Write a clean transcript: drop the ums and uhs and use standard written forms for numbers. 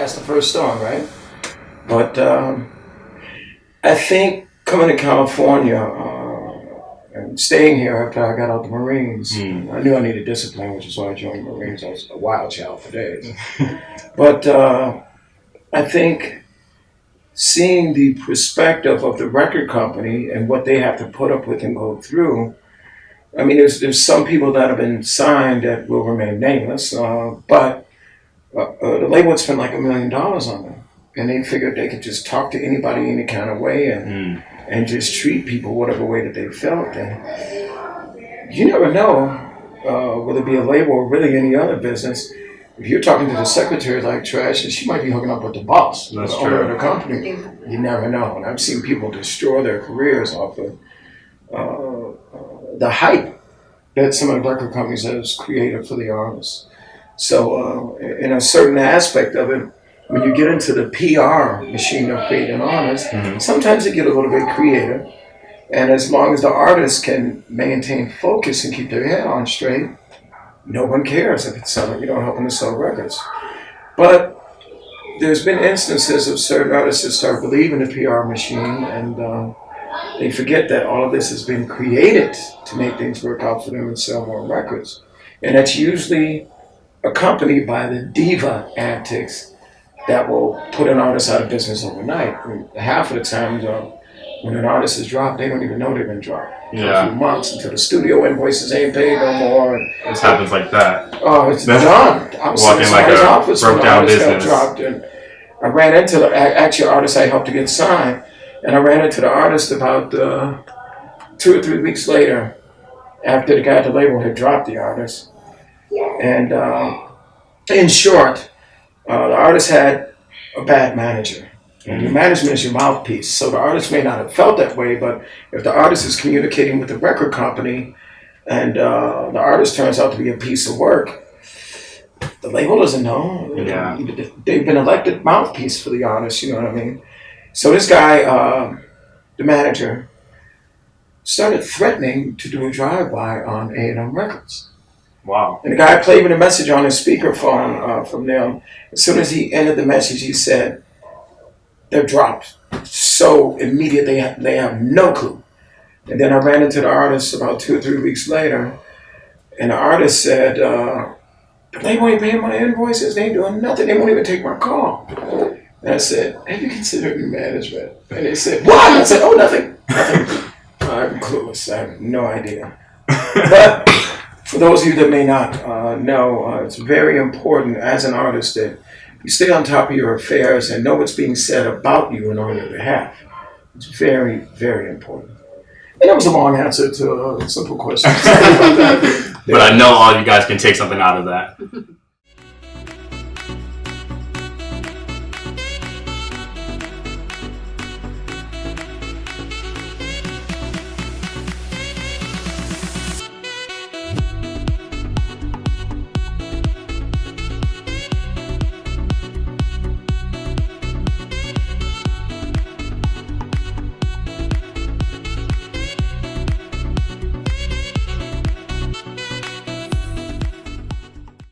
that's the first song, right? But I think coming to California and staying here after I got out the Marines, I knew I needed discipline, which is why I joined the Marines. I was a wild child for days. But I think seeing the perspective of the record company and what they have to put up with and go through, I mean, there's some people that have been signed that will remain nameless, but the label would spend like $1 million on them. And they figured they could just talk to anybody any kind of way and just treat people whatever way that they felt. And you never know, whether it be a label or really any other business, if you're talking to the secretary like trash, she might be hooking up with the boss, the owner of the company. You never know. And I've seen people destroy their careers off of the hype that some of the record companies have created for the artists. So in a certain aspect of it, when you get into the PR machine of creating artists, sometimes they get a little bit creative. And as long as the artist can maintain focus and keep their head on straight, no one cares if it's selling, helping to sell records. But there's been instances of certain artists that start believing the PR machine and they forget that all of this has been created to make things work out for them and sell more records. And that's usually accompanied by the diva antics that will put an artist out of business overnight. I mean, half of the time, when an artist is dropped, they don't even know they've been dropped for a few months until the studio invoices ain't paid no more. And this happens like that. Oh, it's done. I was in somebody's office when the artist got dropped, and I ran into the actual artist I helped to get signed, and I ran into the artist about 2 or 3 weeks later, after the guy at the label had dropped the artist. And in short, the artist had a bad manager. And your management is your mouthpiece. So the artist may not have felt that way, but if the artist is communicating with the record company and the artist turns out to be a piece of work, the label doesn't know. Yeah. They've been elected mouthpiece for the artist, you know what I mean? So this guy, the manager, started threatening to do a drive-by on A&M Records. Wow. And the guy played me a message on his speakerphone from them. As soon as he ended the message, he said, "They're dropped." So immediately, they have no clue. And then I ran into the artist about 2 or 3 weeks later, and the artist said, "They won't pay my invoices. They ain't doing nothing. They won't even take my call." And I said, "Have you considered your management?" And they said, "What?" I said, "Oh, nothing. I'm clueless. I have no idea." But for those of you that may not know, it's very important as an artist that you stay on top of your affairs and know what's being said about you and on your behalf. It's very, very important. And that was a long answer to a simple question. But I know all you guys can take something out of that.